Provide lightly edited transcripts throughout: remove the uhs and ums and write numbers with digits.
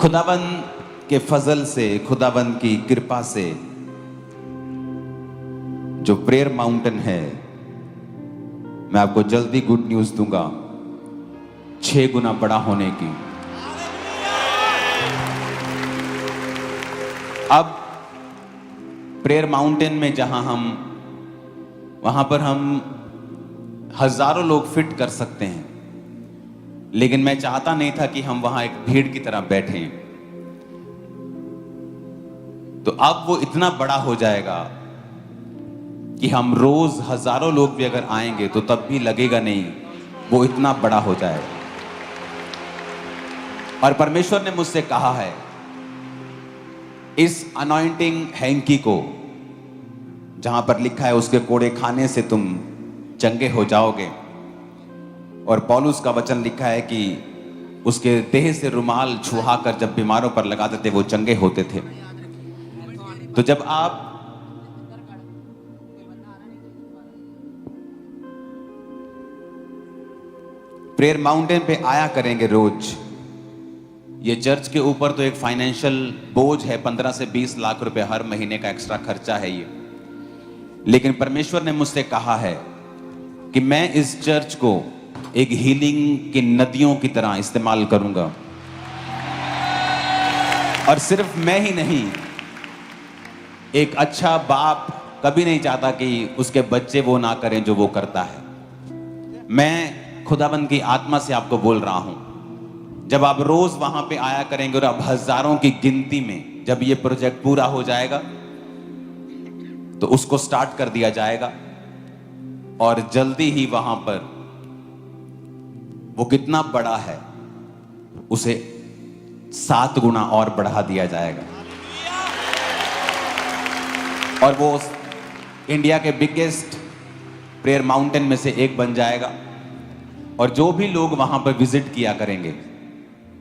खुदाबंद के फजल से, खुदाबंद की कृपा से जो प्रेयर माउंटेन है, मैं आपको जल्दी गुड न्यूज दूंगा 6 गुना बड़ा होने की। अब प्रेयर माउंटेन में जहां वहां पर हम हजारों लोग फिट कर सकते हैं, लेकिन मैं चाहता नहीं था कि हम वहां एक भीड़ की तरह बैठें। तो अब वो इतना बड़ा हो जाएगा कि हम रोज हजारों लोग भी अगर आएंगे तो तब भी लगेगा नहीं, वो इतना बड़ा हो जाएगा। और परमेश्वर ने मुझसे कहा है, इस अनॉइंटिंग हैंकी को, जहां पर लिखा है उसके कोड़े खाने से तुम चंगे हो जाओगे, और पौलुस का वचन लिखा है कि उसके देह से रुमाल छुहाकर जब बीमारों पर लगाते थे वो चंगे होते थे। तो जब आप प्रेयर माउंटेन पे आया करेंगे रोज, ये चर्च के ऊपर तो एक फाइनेंशियल बोझ है, 15 से 20 लाख रुपए हर महीने का एक्स्ट्रा खर्चा है ये, लेकिन परमेश्वर ने मुझसे कहा है कि मैं इस चर्च को एक हीलिंग की नदियों की तरह इस्तेमाल करूंगा। और सिर्फ मैं ही नहीं, एक अच्छा बाप कभी नहीं चाहता कि उसके बच्चे वो ना करें जो वो करता है। मैं खुदाबंद की आत्मा से आपको बोल रहा हूं, जब आप रोज वहां पे आया करेंगे और अब हजारों की गिनती में जब ये प्रोजेक्ट पूरा हो जाएगा तो उसको स्टार्ट कर दिया जाएगा, और जल्दी ही वहां पर वो कितना बड़ा है उसे 7 गुना और बढ़ा दिया जाएगा, और वो इंडिया के बिगेस्ट प्रेयर माउंटेन में से एक बन जाएगा। और जो भी लोग वहां पर विजिट किया करेंगे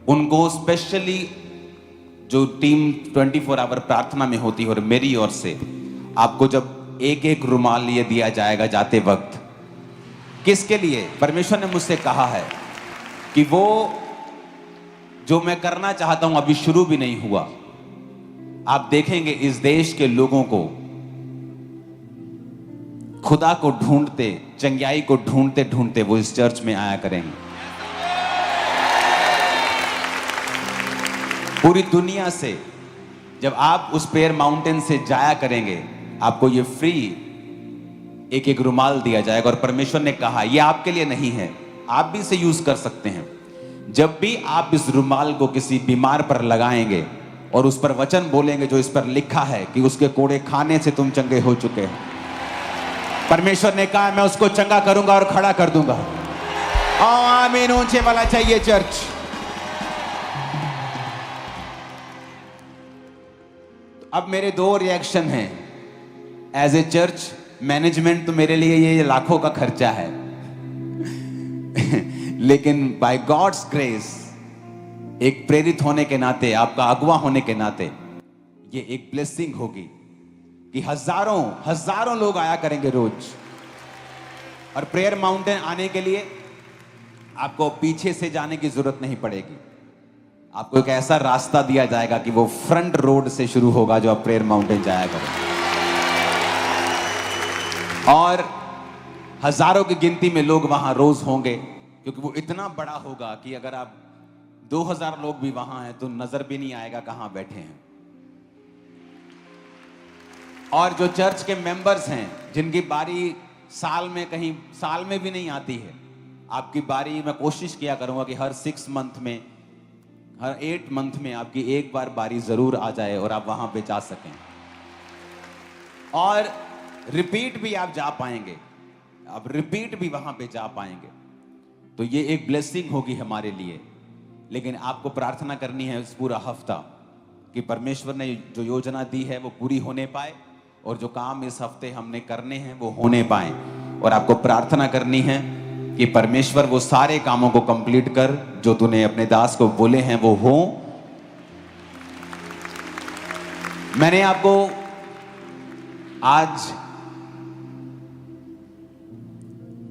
उनको स्पेशली जो टीम 24 आवर प्रार्थना में होती है, और मेरी ओर से आपको जब एक एक रुमाल ये दिया जाएगा जाते वक्त, किसके लिए? परमेश्वर ने मुझसे कहा है कि वो जो मैं करना चाहता हूं अभी शुरू भी नहीं हुआ। आप देखेंगे इस देश के लोगों को खुदा को ढूंढते, चंगाई को ढूंढते ढूंढते वो इस चर्च में आया करेंगे। पूरी दुनिया से जब आप उस प्रेयर माउंटेन से जाया करेंगे, आपको ये फ्री एक एक रुमाल दिया जाएगा। और परमेश्वर ने कहा ये आपके लिए नहीं है, आप भी इसे यूज कर सकते हैं। जब भी आप इस रुमाल को किसी बीमार पर लगाएंगे और उस पर वचन बोलेंगे जो इस पर लिखा है कि उसके कोड़े खाने से तुम चंगे हो चुके हैं, परमेश्वर ने कहा मैं उसको चंगा करूंगा और खड़ा कर दूंगा। आमीन ऊंचे वाला चाहिए चर्च। अब मेरे 2 रिएक्शन हैं। एज ए चर्च मैनेजमेंट तो मेरे लिए ये लाखों का खर्चा है लेकिन बाय गॉड्स ग्रेस, एक प्रेरित होने के नाते, आपका अगुवा होने के नाते, ये एक ब्लेसिंग होगी कि हजारों लोग आया करेंगे रोज। और प्रेयर माउंटेन आने के लिए आपको पीछे से जाने की जरूरत नहीं पड़ेगी। आपको एक ऐसा रास्ता दिया जाएगा कि वो फ्रंट रोड से शुरू होगा जो आप प्रेयर माउंटेन जाया करें, और हजारों की गिनती में लोग वहां रोज होंगे, क्योंकि वो इतना बड़ा होगा कि अगर आप 2000 लोग भी वहां हैं तो नजर भी नहीं आएगा कहां बैठे हैं। और जो चर्च के मेंबर्स हैं जिनकी बारी साल में भी नहीं आती है, आपकी बारी मैं कोशिश किया करूंगा कि हर 6 मंथ में, हर 8 मंथ में आपकी एक बार बारी जरूर आ जाए और आप वहां पे जा सकें, और रिपीट भी आप जा पाएंगे, आप रिपीट भी वहां पे जा पाएंगे। तो ये एक ब्लेसिंग होगी हमारे लिए। लेकिन आपको प्रार्थना करनी है इस पूरा हफ्ता कि परमेश्वर ने जो योजना दी है वो पूरी होने पाए, और जो काम इस हफ्ते हमने करने हैं वो होने पाए। और आपको प्रार्थना करनी है कि परमेश्वर वो सारे कामों को कंप्लीट कर जो तूने अपने दास को बोले हैं वो हो। मैंने आपको आज,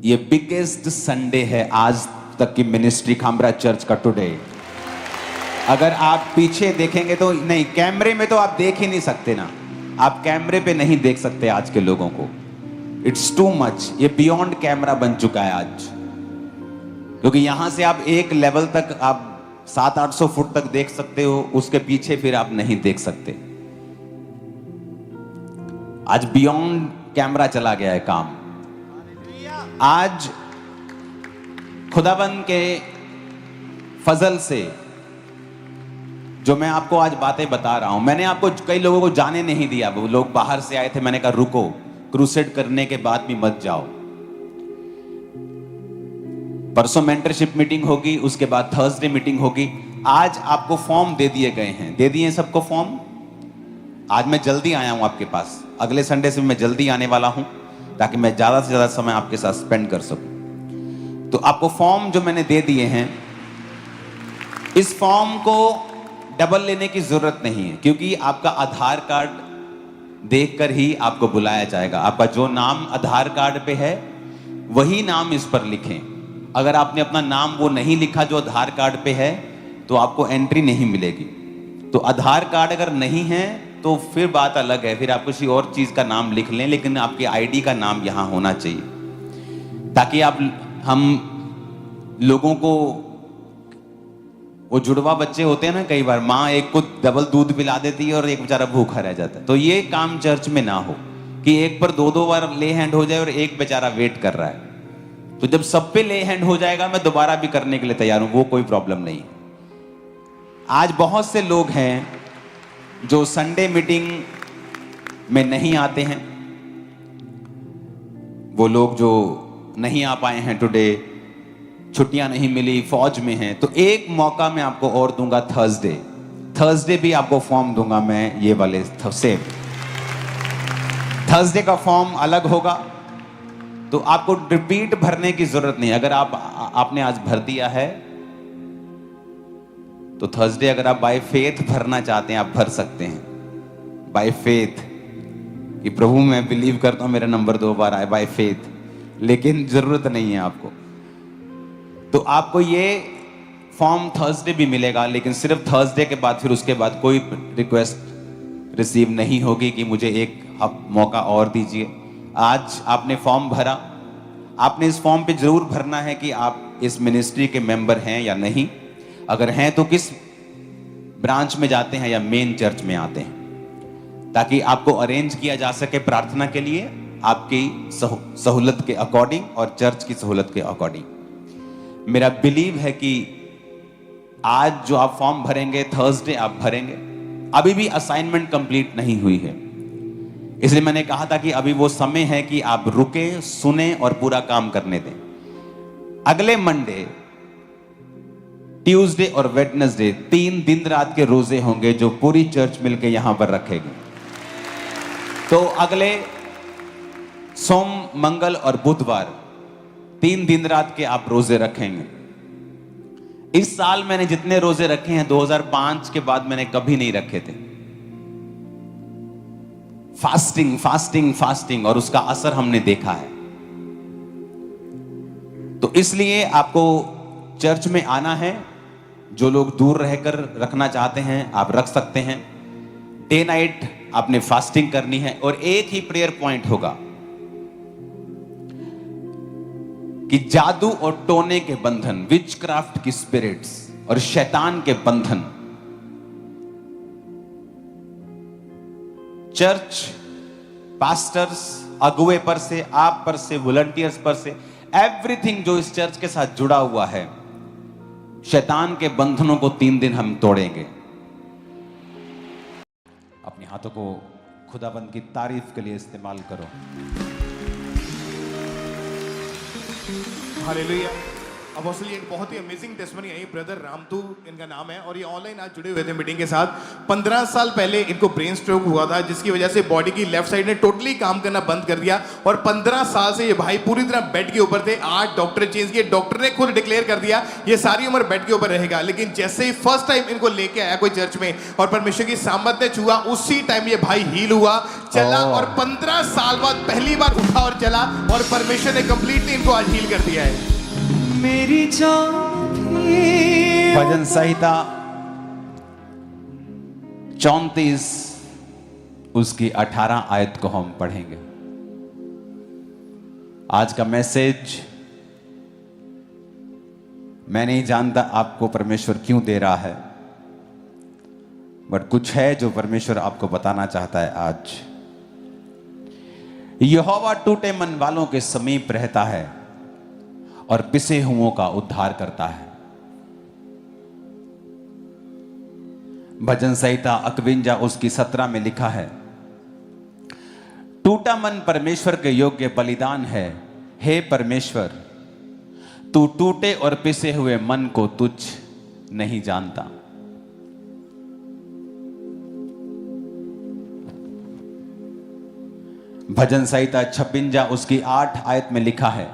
ये बिगेस्ट संडे है आज तक की मिनिस्ट्री खामरा चर्च का टुडे। अगर आप पीछे देखेंगे तो नहीं, कैमरे में तो आप देख ही नहीं सकते ना, आप कैमरे पे नहीं देख सकते आज के लोगों को। इट्स टू मच, ये बियॉन्ड कैमरा बन चुका है आज, क्योंकि यहां से आप एक लेवल तक आप 700-800 फुट तक देख सकते हो, उसके पीछे फिर आप नहीं देख सकते। आज बियॉन्ड कैमरा चला गया है काम। आज खुदाबंद के फजल से जो मैं आपको आज बातें बता रहा हूं, मैंने आपको कई लोगों को जाने नहीं दिया, वो लोग बाहर से आए थे, मैंने कहा रुको, क्रूसेड करने के बाद भी मत जाओ। परसों मेंटरशिप मीटिंग होगी, उसके बाद थर्सडे मीटिंग होगी। आज आपको फॉर्म दे दिए गए हैं, दे दिए सबको फॉर्म। आज मैं जल्दी आया हूं आपके पास, अगले संडे से मैं जल्दी आने वाला हूं ताकि मैं ज्यादा से ज्यादा समय आपके साथ स्पेंड कर सकूं। तो आपको फॉर्म जो मैंने दे दिए हैं, इस फॉर्म को डबल लेने की जरूरत नहीं है, क्योंकि आपका आधार कार्ड देखकर ही आपको बुलाया जाएगा। आपका जो नाम आधार कार्ड पे है वही नाम इस पर लिखें। अगर आपने अपना नाम वो नहीं लिखा जो आधार कार्ड पे है तो आपको एंट्री नहीं मिलेगी। तो आधार कार्ड अगर नहीं है तो फिर बात अलग है, फिर आप किसी और चीज का नाम लिख लें, लेकिन आपके आईडी का नाम यहां होना चाहिए, ताकि हम लोगों को, वो जुड़वा बच्चे होते हैं ना, कई बार माँ एक को डबल दूध पिला देती है और एक बेचारा भूखा रह जाता है। तो ये काम चर्च में ना हो कि एक पर 2-2 बार ले हैंड हो जाए और एक बेचारा वेट कर रहा है। तो जब सब पे ले हैंड हो जाएगा, मैं दोबारा भी करने के लिए तैयार हूं, वो कोई प्रॉब्लम नहीं। आज बहुत से लोग हैं जो संडे मीटिंग में नहीं आते हैं, वो लोग जो नहीं आ पाए हैं टुडे, छुट्टियां नहीं मिली, फौज में हैं, तो एक मौका मैं आपको और दूंगा। थर्सडे भी आपको फॉर्म दूंगा मैं, ये वाले सेम। थर्सडे का फॉर्म अलग होगा, तो आपको रिपीट भरने की जरूरत नहीं। अगर आपने आज भर दिया है तो थर्सडे अगर आप बाय फेथ भरना चाहते हैं, आप भर सकते हैं बाय फेथ, कि प्रभु मैं बिलीव करता हूं मेरा नंबर 2 बार आए, बाय फेथ। लेकिन जरूरत नहीं है आपको। तो आपको ये फॉर्म थर्सडे भी मिलेगा, लेकिन सिर्फ थर्सडे के बाद, फिर उसके बाद कोई रिक्वेस्ट रिसीव नहीं होगी कि मुझे एक मौका और दीजिए। आज आपने फॉर्म भरा, आपने इस फॉर्म पे जरूर भरना है कि आप इस मिनिस्ट्री के मेंबर हैं या नहीं। अगर हैं तो किस ब्रांच में जाते हैं या मेन चर्च में आते हैं, ताकि आपको अरेंज किया जा सके प्रार्थना के लिए, आपकी सहूलत के अकॉर्डिंग और चर्च की सहूलत के अकॉर्डिंग। मेरा बिलीव है कि आज जो आप फॉर्म भरेंगे, थर्सडे आप भरेंगे। अभी भी असाइनमेंट कंप्लीट नहीं हुई है, इसलिए मैंने कहा था कि अभी वो समय है कि आप रुके, सुने और पूरा काम करने दें। अगले मंडे, ट्यूसडे और वेडनेसडे 3 दिन रात के रोजे होंगे जो पूरी चर्च मिलकर यहां पर रखेगी। तो अगले सोम, मंगल और बुधवार 3 दिन रात के आप रोजे रखेंगे। इस साल मैंने जितने रोजे रखे हैं 2005 के बाद मैंने कभी नहीं रखे थे। फास्टिंग फास्टिंग फास्टिंग, और उसका असर हमने देखा है। तो इसलिए आपको चर्च में आना है। जो लोग दूर रहकर रखना चाहते हैं आप रख सकते हैं। डे नाइट आपने फास्टिंग करनी है, और एक ही प्रेयर पॉइंट होगा कि जादू और टोने के बंधन, विचक्राफ्ट की स्पिरिट्स और शैतान के बंधन, चर्च पास्टर्स, अगुवे पर से, आप पर से, वॉलंटियर्स पर से, एवरीथिंग जो इस चर्च के साथ जुड़ा हुआ है, शैतान के बंधनों को 3 दिन हम तोड़ेंगे। अपने हाथों को खुदाबंद की तारीफ के लिए इस्तेमाल करो। हालेलुया। अपोस्टल, ये एक बहुत ही अमेजिंग टेस्टमनी है। ब्रदर रामतू इनका नाम है, और ये ऑनलाइन आज जुड़े हुए थे मीटिंग के साथ। 15 साल पहले इनको ब्रेन स्ट्रोक हुआ था, जिसकी वजह से बॉडी की लेफ्ट साइड ने टोटली काम करना बंद कर दिया, और 15 साल से ये भाई पूरी तरह बेड के ऊपर थे। 8 डॉक्टर चेंज किए, डॉक्टर ने खुद डिक्लेयर कर दिया ये सारी उम्र बेड के ऊपर रहेगा। लेकिन जैसे ही फर्स्ट टाइम इनको लेके आया कोई चर्च में और परमेश्वर की सामर्थ ने छुआ, उसी टाइम ये भाई हील हुआ, चला, और 15 साल बाद पहली बार उठा और चला, और परमेश्वर ने कंप्लीटली इनको आज हील कर दिया है। मेरी जान भजन संहिता 34 उसकी 18 आयत को हम पढ़ेंगे। आज का मैसेज मैं नहीं जानता आपको परमेश्वर क्यों दे रहा है, बट कुछ है जो परमेश्वर आपको बताना चाहता है आज। यहोवा टूटे मन वालों के समीप रहता है और पिसे हुओं का उद्धार करता है। भजन संहिता 51 उसकी 17 में लिखा है, टूटा मन परमेश्वर के योग्य बलिदान है। हे परमेश्वर, तू टूटे और पिसे हुए मन को तुच्छ नहीं जानता। भजन संहिता 56 उसकी 8 आयत में लिखा है,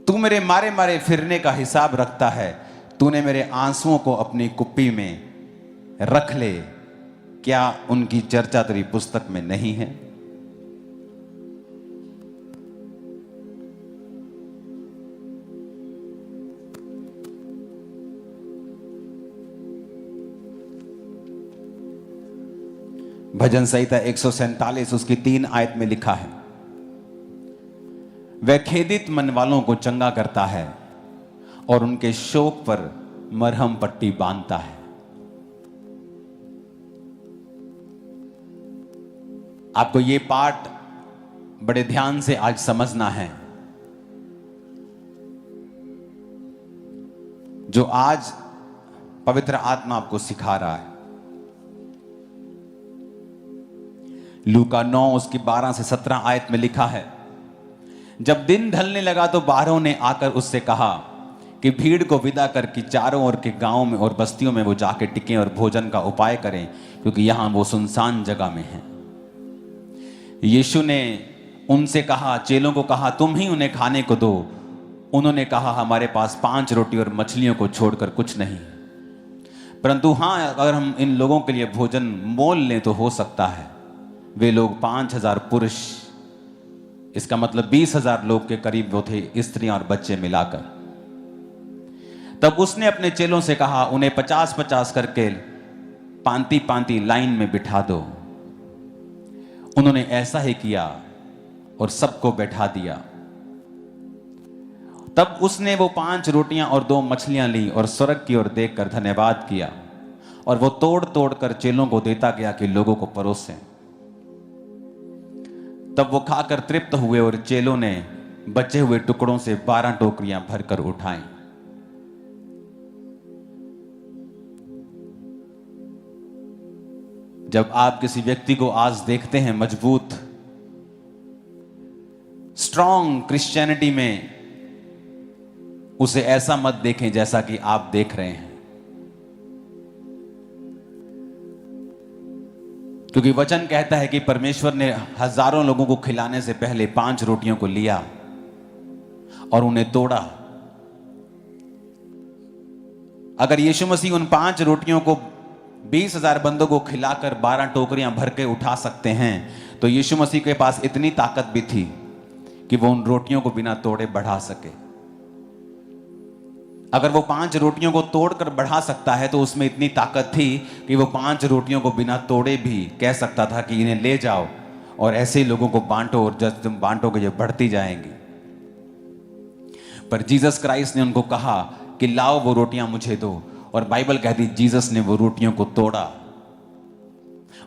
तू मेरे मारे मारे फिरने का हिसाब रखता है। तूने मेरे आंसुओं को अपनी कुप्पी में रख ले, क्या उनकी चर्चा तेरी पुस्तक में नहीं है? भजन संहिता 147 उसकी 3 आयत में लिखा है, वह खेदित मन वालों को चंगा करता है और उनके शोक पर मरहम पट्टी बांधता है। आपको ये पाठ बड़े ध्यान से आज समझना है। जो आज पवित्र आत्मा आपको सिखा रहा है। लूका 9 उसकी 12 से 17 आयत में लिखा है, जब दिन ढलने लगा तो बारहों ने आकर उससे कहा कि भीड़ को विदा कर कि चारों ओर के गांवों में और बस्तियों में वो जाके टिकें और भोजन का उपाय करें, क्योंकि यहां वो सुनसान जगह में हैं। यीशु ने उनसे कहा, चेलों को कहा, तुम ही उन्हें खाने को दो। उन्होंने कहा, हमारे पास 5 रोटी और मछलियों को छोड़कर कुछ नहीं, परंतु हां, अगर हम इन लोगों के लिए भोजन मोल लें तो हो सकता है। वे लोग 5000 पुरुष, इसका मतलब 20,000 लोग के करीब वो थे, स्त्रियां और बच्चे मिलाकर। तब उसने अपने चेलों से कहा, उन्हें 50-50 करके पांति पांति लाइन में बिठा दो। उन्होंने ऐसा ही किया और सबको बैठा दिया। तब उसने वो 5 रोटियां और 2 मछलियां ली और स्वर्ग की ओर देखकर धन्यवाद किया, और वो तोड़ तोड़ कर चेलों को देता गया कि लोगों को परोसें। तब वो खाकर तृप्त हुए और चेलों ने बचे हुए टुकड़ों से 12 टोकरियां भरकर उठाई। जब आप किसी व्यक्ति को आज देखते हैं मजबूत स्ट्रॉन्ग क्रिश्चियनिटी में, उसे ऐसा मत देखें जैसा कि आप देख रहे हैं, क्योंकि वचन कहता है कि परमेश्वर ने हजारों लोगों को खिलाने से पहले 5 रोटियों को लिया और उन्हें तोड़ा। अगर यीशु मसीह उन 5 रोटियों को 20,000 बंदों को खिलाकर 12 टोकरियां भर के उठा सकते हैं, तो यीशु मसीह के पास इतनी ताकत भी थी कि वो उन रोटियों को बिना तोड़े बढ़ा सके। अगर वो 5 रोटियों को तोड़कर बढ़ा सकता है, तो उसमें इतनी ताकत थी कि वो 5 रोटियों को बिना तोड़े भी कह सकता था कि इन्हें ले जाओ और ऐसे ही लोगों को बांटो, और जब तुम बांटोगे ये बढ़ती जाएंगी। पर जीसस क्राइस्ट ने उनको कहा कि लाओ वो रोटियां मुझे दो, और बाइबल कहती जीसस ने वो रोटियों को तोड़ा।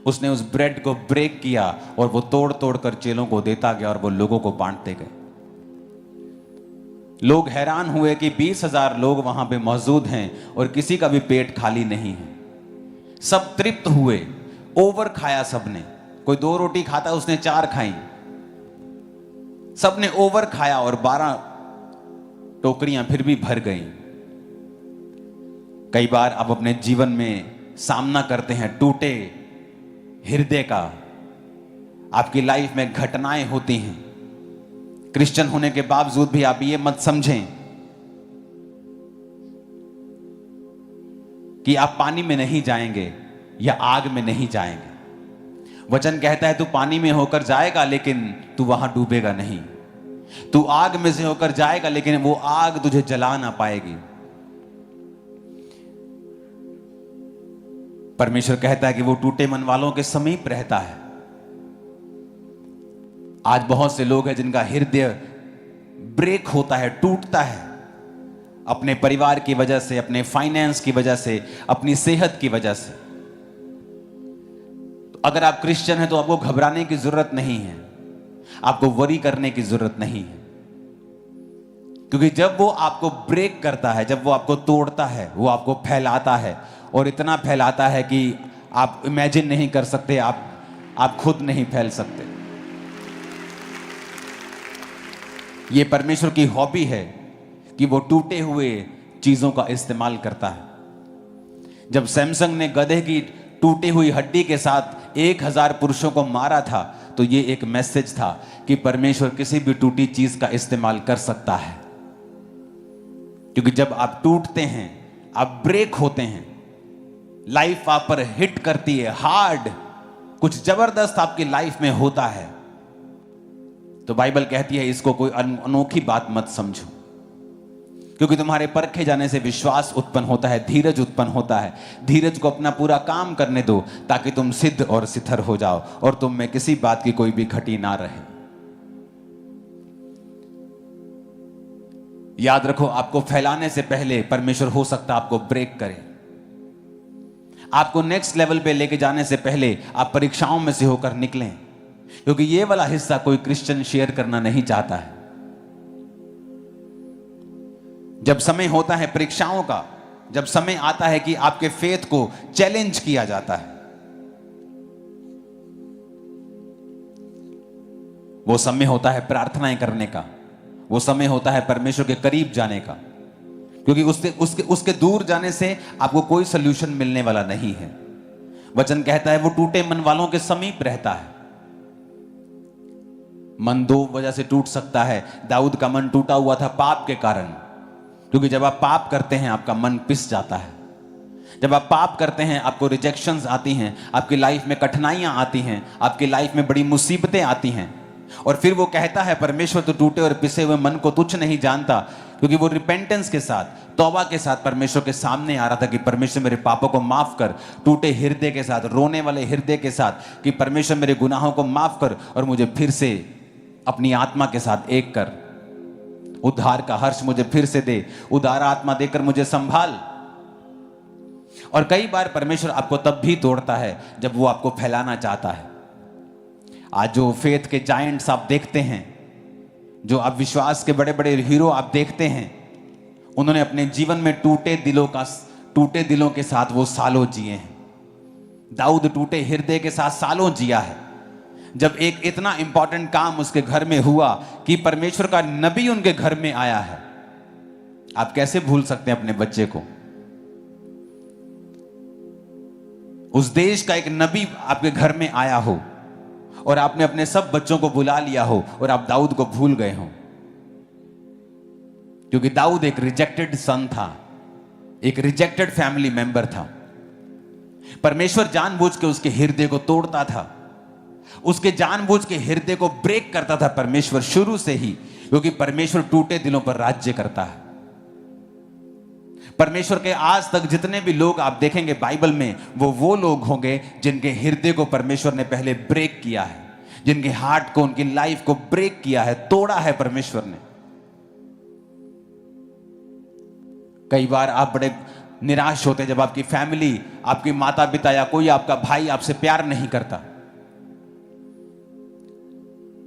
उसने उस ब्रेड को ब्रेक किया और वो तोड़ तोड़ कर चेलों को देता गया और वो लोगों को बांटते गए। लोग हैरान हुए कि 20,000 लोग वहां पे मौजूद हैं और किसी का भी पेट खाली नहीं है। सब तृप्त हुए, ओवर खाया सबने। कोई 2 रोटी खाता, उसने 4 खाई। सबने ओवर खाया और 12 टोकरियां फिर भी भर गई। कई बार आप अपने जीवन में सामना करते हैं टूटे हृदय का। आपकी लाइफ में घटनाएं होती हैं, क्रिश्चियन होने के बावजूद भी आप ये मत समझें कि आप पानी में नहीं जाएंगे या आग में नहीं जाएंगे। वचन कहता है तू पानी में होकर जाएगा लेकिन तू वहां डूबेगा नहीं। तू आग में से होकर जाएगा लेकिन वो आग तुझे जला ना पाएगी। परमेश्वर कहता है कि वो टूटे मन वालों के समीप रहता है। आज बहुत से लोग हैं जिनका हृदय ब्रेक होता है, टूटता है, अपने परिवार की वजह से, अपने फाइनेंस की वजह से, अपनी सेहत की वजह से। तो अगर आप क्रिश्चियन हैं तो आपको घबराने की जरूरत नहीं है, आपको वरी करने की जरूरत नहीं है, क्योंकि जब वो आपको ब्रेक करता है, जब वो आपको तोड़ता है, वो आपको फैलाता है, और इतना फैलाता है कि आप इमेजिन नहीं कर सकते, आप खुद नहीं फैल सकते। ये परमेश्वर की हॉबी है कि वो टूटे हुए चीजों का इस्तेमाल करता है। जब सैमसंग ने गधे की टूटी हुई हड्डी के साथ 1000 पुरुषों को मारा था, तो ये एक मैसेज था कि परमेश्वर किसी भी टूटी चीज का इस्तेमाल कर सकता है। क्योंकि जब आप टूटते हैं, आप ब्रेक होते हैं, लाइफ आप पर हिट करती है, हार्ड, कुछ जबरदस्त आपकी लाइफ में होता है, तो बाइबल कहती है इसको कोई अनोखी बात मत समझो, क्योंकि तुम्हारे परखे जाने से विश्वास उत्पन्न होता है, धीरज उत्पन्न होता है। धीरज को अपना पूरा काम करने दो ताकि तुम सिद्ध और सिथर हो जाओ और तुम में किसी बात की कोई भी घटी ना रहे। याद रखो, आपको फैलाने से पहले परमेश्वर हो सकता है आपको ब्रेक करे। आपको नेक्स्ट लेवल पे लेके जाने से पहले आप परीक्षाओं में से होकर निकलें, क्योंकि ये वाला हिस्सा कोई क्रिश्चियन शेयर करना नहीं चाहता है। जब समय होता है परीक्षाओं का, जब समय आता है कि आपके फेथ को चैलेंज किया जाता है, वो समय होता है प्रार्थनाएं करने का, वो समय होता है परमेश्वर के करीब जाने का, क्योंकि उसके दूर जाने से आपको कोई सोल्यूशन मिलने वाला नहीं है। वचन कहता है वो टूटे मन वालों के समीप रहता है। मन दो वजह से टूट सकता है। दाऊद का मन टूटा हुआ था पाप के कारण, क्योंकि जब आप पाप करते हैं आपका मन पिस जाता है। जब आप पाप करते हैं आपको रिजेक्शंस आती हैं, आपकी लाइफ में कठिनाइयां आती हैं, आपकी लाइफ में बड़ी मुसीबतें आती हैं। और फिर वो कहता है परमेश्वर तो टूटे और पिसे हुए मन को तुच्छ नहीं जानता, क्योंकि वो रिपेंटेंस के साथ, तौबा के साथ परमेश्वर के सामने आ रहा था कि परमेश्वर मेरे पापों को माफ कर, टूटे हृदय के साथ, रोने वाले हृदय के साथ, कि परमेश्वर मेरे गुनाहों को माफ कर और मुझे फिर से अपनी आत्मा के साथ एक कर, उद्धार का हर्ष मुझे फिर से दे, उदार आत्मा देकर मुझे संभाल। और कई बार परमेश्वर आपको तब भी तोड़ता है जब वो आपको फैलाना चाहता है। आज जो फेथ के जायंट्स आप देखते हैं, जो आप विश्वास के बड़े बड़े हीरो आप देखते हैं, उन्होंने अपने जीवन में टूटे दिलों के साथ वो सालों जिए हैं। दाऊद टूटे हृदय के साथ सालों जिया है। जब एक इतना इंपॉर्टेंट काम उसके घर में हुआ कि परमेश्वर का नबी उनके घर में आया है, आप कैसे भूल सकते हैं अपने बच्चे को? उस देश का एक नबी आपके घर में आया हो और आपने अपने सब बच्चों को बुला लिया हो और आप दाऊद को भूल गए हो, क्योंकि दाऊद एक रिजेक्टेड सन था, एक रिजेक्टेड फैमिली मेंबर था। परमेश्वर जानबूझ के उसके हृदय को तोड़ता था, उसके जानबूझ के हृदय को ब्रेक करता था परमेश्वर शुरू से ही, क्योंकि परमेश्वर टूटे दिलों पर राज्य करता है। परमेश्वर के आज तक जितने भी लोग आप देखेंगे बाइबल में, वो लोग होंगे जिनके हृदय को परमेश्वर ने पहले ब्रेक किया है, जिनके हार्ट को, उनकी लाइफ को ब्रेक किया है, तोड़ा है परमेश्वर ने। कई बार आप बड़े निराश होते हैं जब आपकी फैमिली, आपकी माता पिता या कोई आपका भाई आपसे प्यार नहीं करता।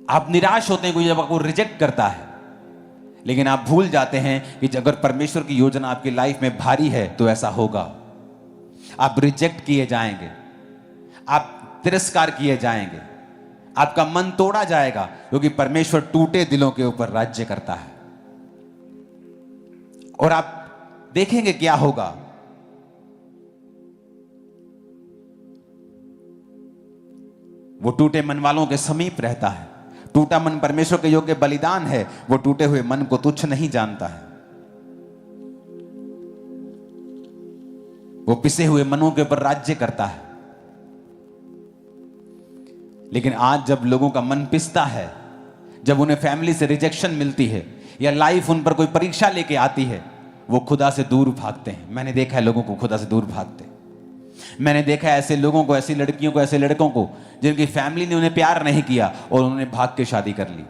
आप निराश होते हैं कोई जब आपको रिजेक्ट करता है, लेकिन आप भूल जाते हैं कि अगर परमेश्वर की योजना आपकी लाइफ में भारी है तो ऐसा होगा। आप रिजेक्ट किए जाएंगे, आप तिरस्कार किए जाएंगे, आपका मन तोड़ा जाएगा, क्योंकि परमेश्वर टूटे दिलों के ऊपर राज्य करता है। और आप देखेंगे क्या होगा। वो टूटे मन वालों के समीप रहता है। टूटा मन परमेश्वर के योग्य बलिदान है, वो टूटे हुए मन को तुच्छ नहीं जानता है। वो पिसे हुए मनों के ऊपर राज्य करता है। लेकिन आज जब लोगों का मन पिसता है, जब उन्हें फैमिली से रिजेक्शन मिलती है या लाइफ उन पर कोई परीक्षा लेके आती है, वो खुदा से दूर भागते हैं। मैंने देखा है लोगों को खुदा से दूर भागते। मैंने देखा है ऐसे लोगों को, ऐसी लड़कियों को, ऐसे लड़कों को जिनकी फैमिली ने उन्हें प्यार नहीं किया और उन्होंने भाग के शादी कर ली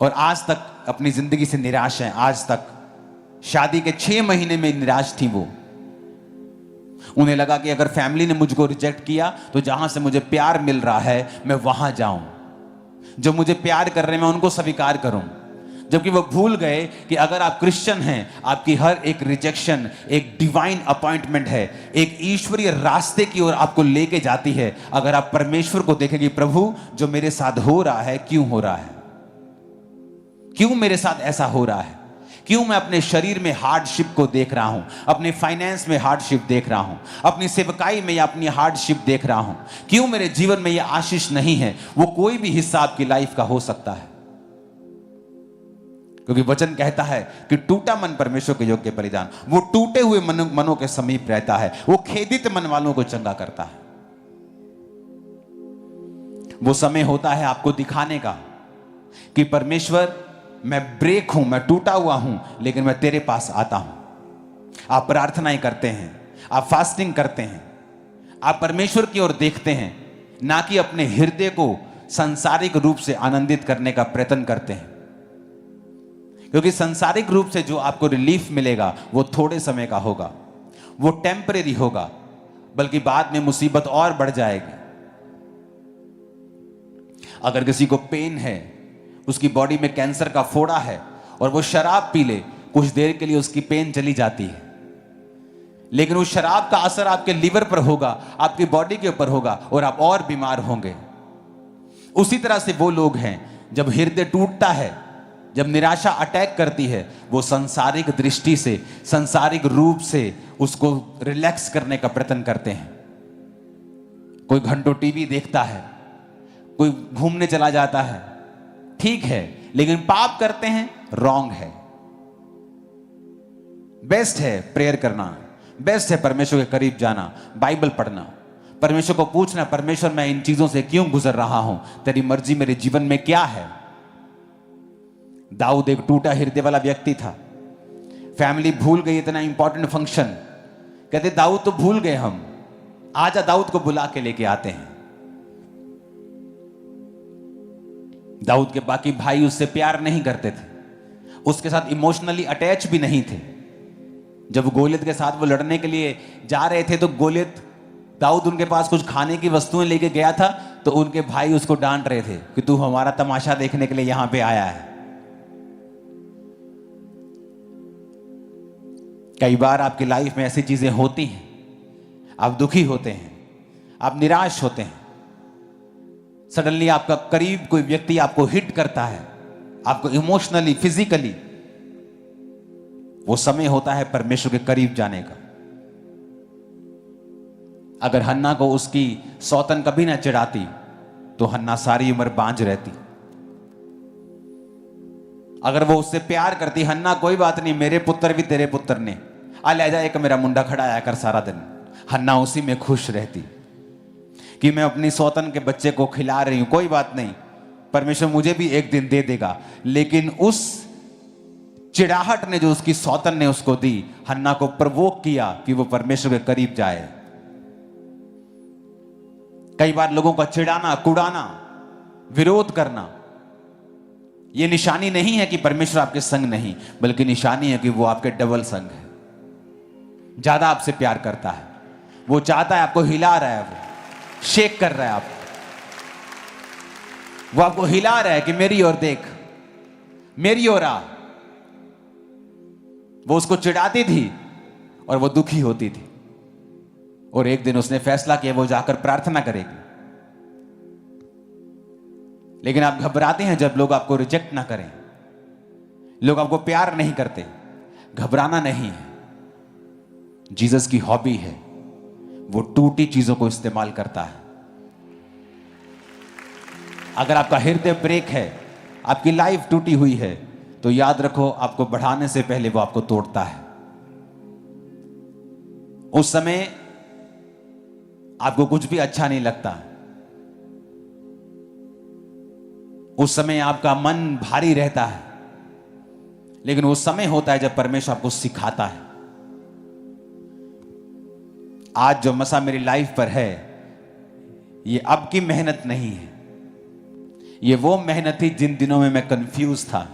और आज तक अपनी जिंदगी से निराश हैं। आज तक शादी के 6 महीने में निराश थी वो। उन्हें लगा कि अगर फैमिली ने मुझको रिजेक्ट किया तो जहां से मुझे प्यार मिल रहा है मैं वहां जाऊं, जो मुझे प्यार कर रहे हैं मैं उनको स्वीकार करूं। जबकि वो भूल गए कि अगर आप क्रिश्चियन हैं, आपकी हर एक रिजेक्शन एक डिवाइन अपॉइंटमेंट है, एक ईश्वरीय रास्ते की ओर आपको लेके जाती है। अगर आप परमेश्वर को देखेंगे, प्रभु जो मेरे साथ हो रहा है क्यों हो रहा है, क्यों मेरे साथ ऐसा हो रहा है, क्यों मैं अपने शरीर में हार्डशिप को देख रहा हूं, अपने फाइनेंस में हार्डशिप देख रहा हूं, अपनी सेवकाई में या अपनी हार्डशिप देख रहा हूं, क्यों मेरे जीवन में यह आशीष नहीं है। वो कोई भी हिस्सा आपकी लाइफ का हो सकता है, क्योंकि वचन कहता है कि टूटा मन परमेश्वर के योग्य परिधान। वो टूटे हुए मनों के समीप रहता है, वो खेदित मन वालों को चंगा करता है। वो समय होता है आपको दिखाने का कि परमेश्वर मैं ब्रेक हूं, मैं टूटा हुआ हूं, लेकिन मैं तेरे पास आता हूं। आप प्रार्थनाएं करते हैं, आप फास्टिंग करते हैं, आप परमेश्वर की ओर देखते हैं, ना कि अपने हृदय को सांसारिक रूप से आनंदित करने का प्रयत्न करते हैं। क्योंकि सांसारिक रूप से जो आपको रिलीफ मिलेगा वो थोड़े समय का होगा, वो टेम्परेरी होगा, बल्कि बाद में मुसीबत और बढ़ जाएगी। अगर किसी को पेन है, उसकी बॉडी में कैंसर का फोड़ा है और वो शराब पी ले, कुछ देर के लिए उसकी पेन चली जाती है, लेकिन उस शराब का असर आपके लीवर पर होगा, आपकी बॉडी के ऊपर होगा और आप और बीमार होंगे। उसी तरह से वो लोग हैं जब हृदय टूटता है, जब निराशा अटैक करती है, वो सांसारिक दृष्टि से, सांसारिक रूप से उसको रिलैक्स करने का प्रयत्न करते हैं। कोई घंटों टीवी देखता है, कोई घूमने चला जाता है, ठीक है, लेकिन पाप करते हैं, रॉन्ग है। बेस्ट है प्रेयर करना, बेस्ट है परमेश्वर के करीब जाना, बाइबल पढ़ना, परमेश्वर को पूछना, परमेश्वर मैं इन चीजों से क्यों गुजर रहा हूं, तेरी मर्जी मेरे जीवन में क्या है। दाऊद एक टूटा हृदय वाला व्यक्ति था। फैमिली भूल गई इतना इंपॉर्टेंट फंक्शन, कहते दाऊद तो भूल गए, हम आजा दाऊद को बुला के लेके आते हैं। दाऊद के बाकी भाई उससे प्यार नहीं करते थे, उसके साथ इमोशनली अटैच भी नहीं थे। जब गोलियत के साथ वो लड़ने के लिए जा रहे थे तो गोलियत, दाऊद उनके पास कुछ खाने की वस्तुएं लेके गया था, तो उनके भाई उसको डांट रहे थे कि तू हमारा तमाशा देखने के लिए यहां पे आया है। कई बार आपकी लाइफ में ऐसी चीजें होती हैं, आप दुखी होते हैं, आप निराश होते हैं, सडनली आपका करीब कोई व्यक्ति आपको हिट करता है, आपको इमोशनली, फिजिकली। वो समय होता है परमेश्वर के करीब जाने का। अगर हन्ना को उसकी सौतन कभी ना चिढ़ाती तो हन्ना सारी उम्र बांझ रहती। अगर वो उससे प्यार करती, हन्ना कोई बात नहीं, मेरे पुत्र भी तेरे पुत्र ने, आ ले जा एक मेरा मुंडा खड़ा आया कर सारा दिन, हन्ना उसी में खुश रहती कि मैं अपनी सौतन के बच्चे को खिला रही हूं, कोई बात नहीं, परमेश्वर मुझे भी एक दिन दे देगा। लेकिन उस चिढ़ाहट ने जो उसकी सौतन ने उसको दी, हन्ना को प्रवोक किया कि वो परमेश्वर के करीब जाए। कई बार लोगों का चिढ़ाना, कुड़ाना, विरोध करना, यह निशानी नहीं है कि परमेश्वर आपके संग नहीं, बल्कि निशानी है कि वो आपके डबल संग है, ज्यादा आपसे प्यार करता है, वो चाहता है, आपको हिला रहा है, वो शेक कर रहा है आपको, वो आपको हिला रहा है कि मेरी ओर देख, मेरी ओर आ। वो उसको चिढ़ाती थी और वो दुखी होती थी, और एक दिन उसने फैसला किया वो जाकर प्रार्थना करेगी। लेकिन आप घबराते हैं जब लोग आपको रिजेक्ट ना करें, लोग आपको प्यार नहीं करते। घबराना नहीं है, जीसस की हॉबी है, वो टूटी चीजों को इस्तेमाल करता है। अगर आपका हृदय ब्रेक है, आपकी लाइफ टूटी हुई है, तो याद रखो आपको बढ़ाने से पहले वो आपको तोड़ता है। उस समय आपको कुछ भी अच्छा नहीं लगता, उस समय आपका मन भारी रहता है, लेकिन वो समय होता है जब परमेश्वर आपको सिखाता है। आज जो मसा मेरी लाइफ पर है, ये अब की मेहनत नहीं है, ये वो मेहनत थी जिन दिनों में मैं कंफ्यूज था,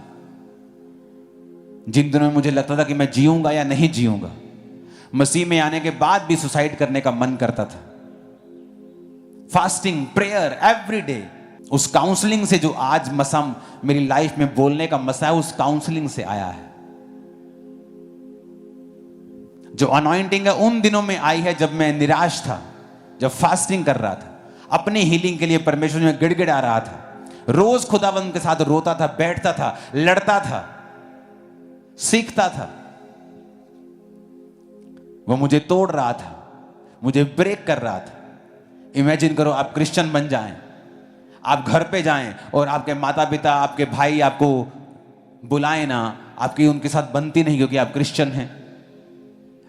जिन दिनों में मुझे लगता था कि मैं जीऊंगा या नहीं जीऊंगा। मसीह में आने के बाद भी सुसाइड करने का मन करता था। फास्टिंग, प्रेयर एवरी डे, उस काउंसलिंग से जो आज मसा मेरी लाइफ में बोलने का मसा है, उस काउंसलिंग से आया है। जो अनॉइंटिंग है उन दिनों में आई है जब मैं निराश था, जब फास्टिंग कर रहा था, अपनी हीलिंग के लिए परमेश्वर में गिड़गिड़ा रहा था, रोज खुदावंद के साथ रोता था, बैठता था, लड़ता था, सीखता था। वो मुझे तोड़ रहा था, मुझे ब्रेक कर रहा था। इमेजिन करो आप क्रिश्चियन बन जाएं, आप घर पे जाएं और आपके माता पिता, आपके भाई आपको बुलाएं ना, आपकी उनके साथ बनती नहीं क्योंकि आप क्रिश्चियन हैं।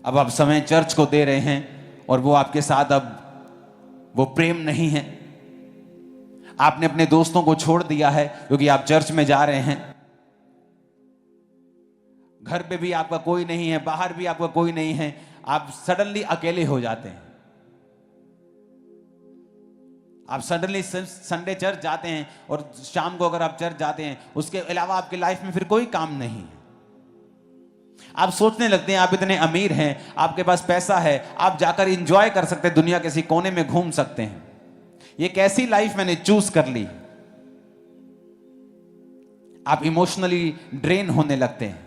अब आप समय चर्च को दे रहे हैं और वो आपके साथ अब वो प्रेम नहीं है। आपने अपने दोस्तों को छोड़ दिया है क्योंकि आप चर्च में जा रहे हैं। घर पे भी आपका कोई नहीं है, बाहर भी आपका कोई नहीं है, आप सडनली अकेले हो जाते हैं। आप सडनली संडे चर्च जाते हैं और शाम को अगर आप चर्च जाते हैं, उसके अलावा आपकी लाइफ में फिर कोई काम नहीं है। आप सोचने लगते हैं आप इतने अमीर हैं, आपके पास पैसा है, आप जाकर एंजॉय कर सकते हैं, दुनिया किसी कोने में घूम सकते हैं। ये कैसी लाइफ मैंने चूज कर ली। आप इमोशनली ड्रेन होने लगते हैं,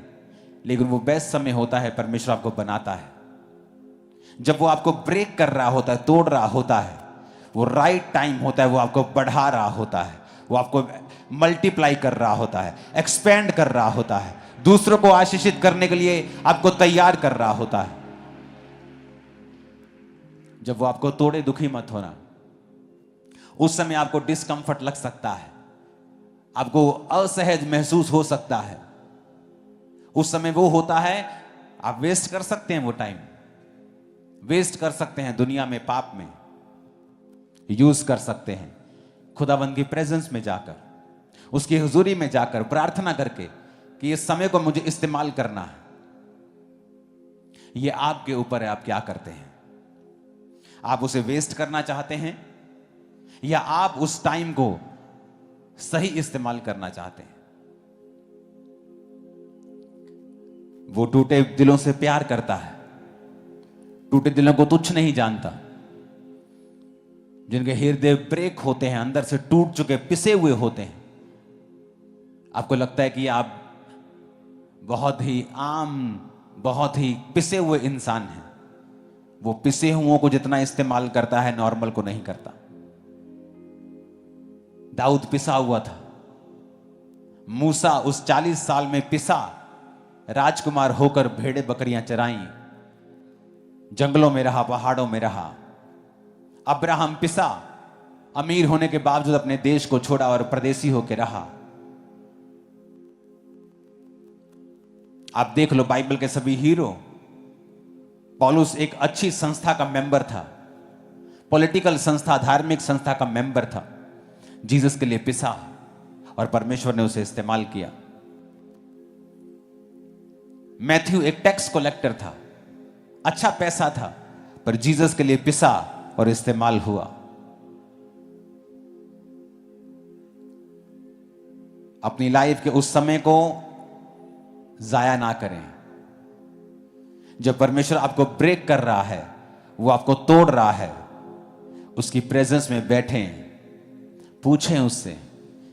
लेकिन वो बेस्ट समय होता है, परमेश्वर आपको बनाता है। जब वो आपको ब्रेक कर रहा होता है, तोड़ रहा होता है, वो राइट टाइम होता है, वो आपको बढ़ा रहा होता है, वो आपको मल्टीप्लाई कर रहा होता है, एक्सपेंड कर रहा होता है, दूसरों को आशीषित करने के लिए आपको तैयार कर रहा होता है। जब वो आपको तोड़े, दुखी मत होना। उस समय आपको डिस्कंफर्ट लग सकता है, आपको असहज महसूस हो सकता है। उस समय वो होता है, आप वेस्ट कर सकते हैं, वो टाइम वेस्ट कर सकते हैं, दुनिया में पाप में यूज कर सकते हैं। खुदावंद की प्रेजेंस में जाकर, उसकी हुजूरी में जाकर प्रार्थना करके कि इस समय को मुझे इस्तेमाल करना है। ये आपके ऊपर है, आप क्या करते हैं। आप उसे वेस्ट करना चाहते हैं या आप उस टाइम को सही इस्तेमाल करना चाहते हैं। वो टूटे दिलों से प्यार करता है, टूटे दिलों को तुच्छ नहीं जानता। जिनके हृदय ब्रेक होते हैं, अंदर से टूट चुके, पिसे हुए होते हैं। आपको लगता है कि आप बहुत ही आम, बहुत ही पिसे हुए इंसान हैं। वो पिसे हुओं को जितना इस्तेमाल करता है, नॉर्मल को नहीं करता। दाऊद पिसा हुआ था, मूसा उस 40 साल में पिसा, राजकुमार होकर भेड़े बकरियां चराई, जंगलों में रहा, पहाड़ों में रहा। अब्राहम पिसा, अमीर होने के बावजूद अपने देश को छोड़ा और परदेसी होकर रहा। आप देख लो बाइबल के सभी हीरो। पौलुस एक अच्छी संस्था का मेंबर था, पॉलिटिकल संस्था, धार्मिक संस्था का मेंबर था। जीसस के लिए पिसा और परमेश्वर ने उसे इस्तेमाल किया। मैथ्यू एक टैक्स कलेक्टर था, अच्छा पैसा था, पर जीसस के लिए पिसा और इस्तेमाल हुआ। अपनी लाइफ के उस समय को जाया ना करें। जब परमेश्वर आपको ब्रेक कर रहा है, वो आपको तोड़ रहा है, उसकी प्रेजेंस में बैठें, पूछें उससे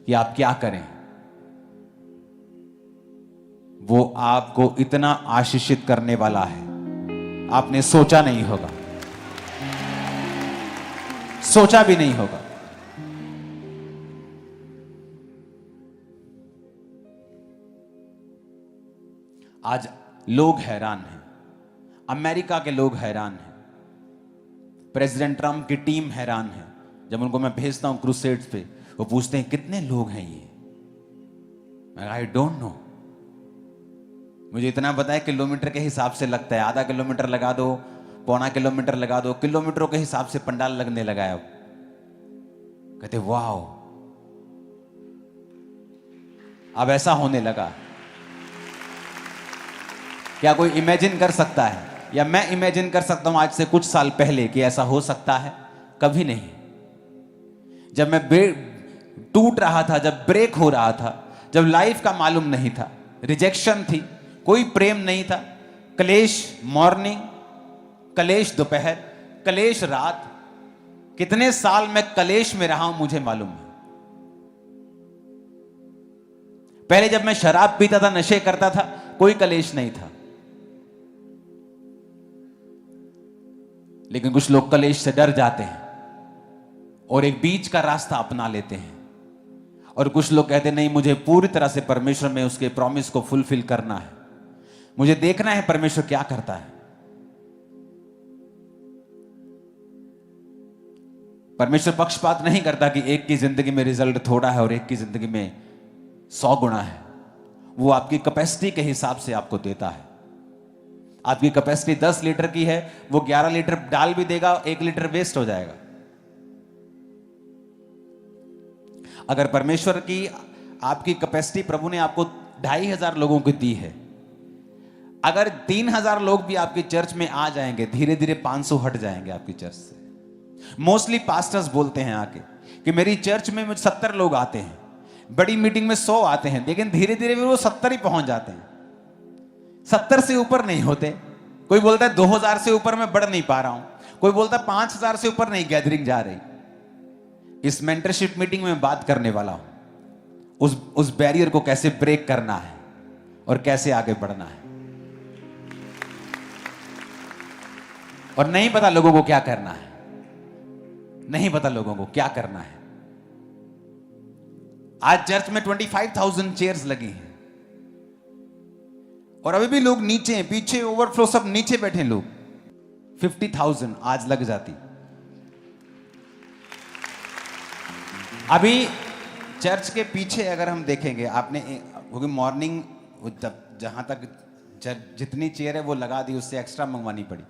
कि आप क्या करें। वो आपको इतना आशीषित करने वाला है, आपने सोचा नहीं होगा, सोचा भी नहीं होगा। आज लोग हैरान हैं, अमेरिका के लोग हैरान हैं, प्रेसिडेंट ट्रंप की टीम हैरान है। जब उनको मैं भेजता हूं क्रूसेड्स पे, वो पूछते हैं कितने लोग हैं ये। आई डोंट नो, मुझे इतना पता है किलोमीटर के हिसाब से लगता है। आधा किलोमीटर लगा दो, पौना किलोमीटर लगा दो, किलोमीटरों के हिसाब से पंडाल लगने लगा है। अब कहते वाओ, अब ऐसा होने लगा। क्या कोई इमेजिन कर सकता है या मैं इमेजिन कर सकता हूं आज से कुछ साल पहले कि ऐसा हो सकता है? कभी नहीं। जब मैं टूट रहा था, जब ब्रेक हो रहा था, जब लाइफ का मालूम नहीं था, रिजेक्शन थी, कोई प्रेम नहीं था, कलेश मॉर्निंग, कलेश दोपहर, कलेश रात, कितने साल मैं कलेश में रहा हूं मुझे मालूम है। पहले जब मैं शराब पीता था, नशे करता था, कोई कलेश नहीं था। लेकिन कुछ लोग कलेश से डर जाते हैं और एक बीच का रास्ता अपना लेते हैं, और कुछ लोग कहते हैं नहीं, मुझे पूरी तरह से परमेश्वर में उसके प्रॉमिस को फुलफिल करना है, मुझे देखना है परमेश्वर क्या करता है। परमेश्वर पक्षपात नहीं करता कि एक की जिंदगी में रिजल्ट थोड़ा है और एक की जिंदगी में 100 गुना है। वो आपकी कैपेसिटी के हिसाब से आपको देता है। आपकी कैपेसिटी 10 लीटर की है, वो 11 लीटर डाल भी देगा, 1 लीटर वेस्ट हो जाएगा। अगर परमेश्वर की आपकी कैपेसिटी प्रभु ने आपको 2500 लोगों को दी है, अगर 3000 लोग भी आपकी चर्च में आ जाएंगे, धीरे धीरे 500 हट जाएंगे आपकी चर्च से। मोस्टली पास्टर्स बोलते हैं आके कि मेरी चर्च में 70 लोग आते हैं, बड़ी मीटिंग में 100 आते हैं, लेकिन धीरे धीरे वो 70 ही पहुंच जाते हैं, 70 से ऊपर नहीं होते। कोई बोलता है 2000 से ऊपर मैं बढ़ नहीं पा रहा हूं, कोई बोलता है 5000 से ऊपर नहीं गैदरिंग जा रही। इस मेंटरशिप मीटिंग में बात करने वाला हूं उस बैरियर को कैसे ब्रेक करना है और कैसे आगे बढ़ना है। और नहीं पता लोगों को क्या करना है, नहीं पता लोगों को क्या करना है। आज चर्च में 25,000 चेयर्स लगी हैं और अभी भी लोग नीचे हैं, पीछे ओवरफ्लो, सब नीचे बैठे लोग। 50,000 आज लग जाती। अभी चर्च के पीछे अगर हम देखेंगे, आपने क्योंकि मॉर्निंग जहां तक जितनी चेयर है वो लगा दी, उससे एक्स्ट्रा मंगवानी पड़ी।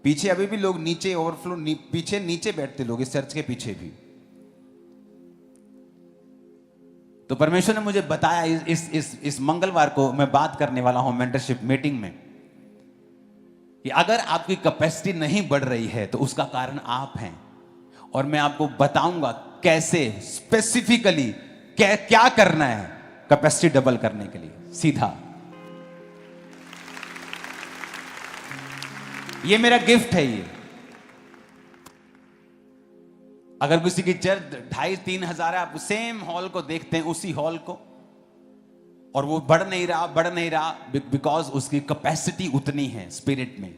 पीछे अभी भी लोग नीचे ओवरफ्लो, पीछे नीचे बैठते लोग इस चर्च के पीछे भी। तो परमेश्वर ने मुझे बताया इस मंगलवार को मैं बात करने वाला हूं मेंटरशिप मीटिंग में कि अगर आपकी कैपेसिटी नहीं बढ़ रही है तो उसका कारण आप हैं, और मैं आपको बताऊंगा कैसे स्पेसिफिकली क्या करना है कैपेसिटी डबल करने के लिए। सीधा ये मेरा गिफ्ट है। ये अगर किसी की चर्च 2,500-3 हजार है, आप सेम हॉल को देखते हैं, उसी हॉल को, और वो बढ़ नहीं रहा बिकॉज उसकी कैपेसिटी उतनी है स्पिरिट में।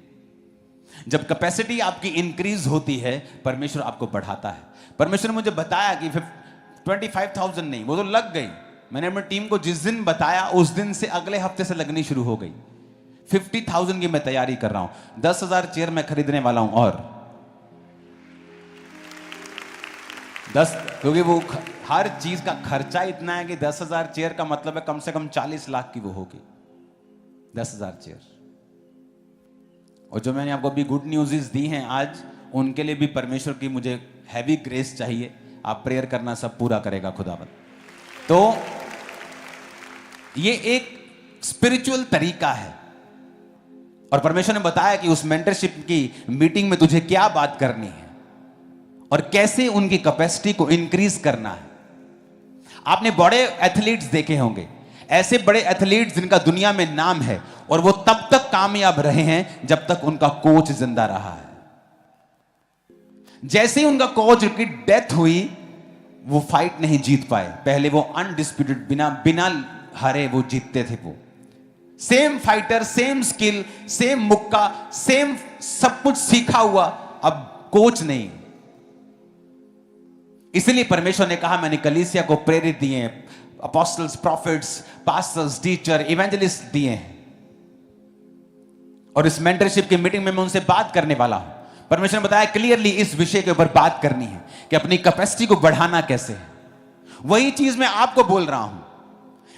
जब कैपेसिटी आपकी इंक्रीज होती है, परमेश्वर आपको बढ़ाता है। परमेश्वर ने मुझे बताया कि 25,000 नहीं, वो तो लग गई। मैंने अपनी टीम को जिस दिन बताया उस दिन से अगले हफ्ते से लगनी शुरू हो गई। 50,000 की मैं तैयारी कर रहा हूं। 10,000 चेयर मैं खरीदने वाला हूं, और 10, क्योंकि वो हर चीज का खर्चा इतना है कि 10,000 चेयर का मतलब है कम से कम 40 लाख की वो होगी। 10,000 चेयर। और जो मैंने आपको अभी गुड न्यूज़ दी हैं आज, उनके लिए भी परमेश्वर की मुझे हैवी ग्रेस चाहिए। आप प्रेयर करना, सब पूरा करेगा खुदावंद। तो ये एक स्पिरिचुअल तरीका है, और परमेश्वर ने बताया कि उस मेंटरशिप की मीटिंग में तुझे क्या बात करनी है और कैसे उनकी कैपेसिटी को इंक्रीज करना है। आपने बड़े एथलीट्स देखे होंगे, ऐसे बड़े एथलीट्स जिनका दुनिया में नाम है, और वो तब तक कामयाब रहे हैं जब तक उनका कोच जिंदा रहा है। जैसे ही उनका कोच की डेथ हुई, वो फाइट नहीं जीत पाए। पहले वो अनडिस्प्यूटेड, बिना हारे वो जीतते थे। वो same fighter, same skill, same मुक्का, सेम सब कुछ सीखा हुआ, अब कोच नहीं। इसलिए परमेश्वर ने कहा, मैंने कलीसिया को प्रेरित दिए, apostles, profits, pastors, teacher, evangelist दिए हैं, और इस मेंटरशिप की मीटिंग में मैं उनसे बात करने वाला हूं। परमेश्वर ने बताया क्लियरली इस विषय के ऊपर बात करनी है कि अपनी कैपेसिटी को बढ़ाना कैसे है। वही चीज मैं आपको बोल रहा हूं।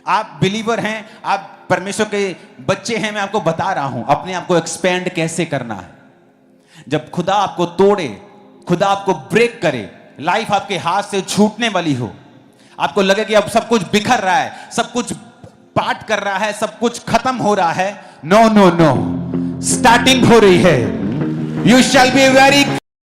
आप बिलीवर हैं, आप परमेश्वर के बच्चे हैं, मैं आपको बता रहा हूं अपने आप को एक्सपेंड कैसे करना है। जब खुदा आपको तोड़े, खुदा आपको ब्रेक करे, लाइफ आपके हाथ से छूटने वाली हो, आपको लगे कि अब सब कुछ बिखर रहा है, सब कुछ पार्ट कर रहा है, सब कुछ खत्म हो रहा है, नो नो नो, स्टार्टिंग हो रही है. You shall be very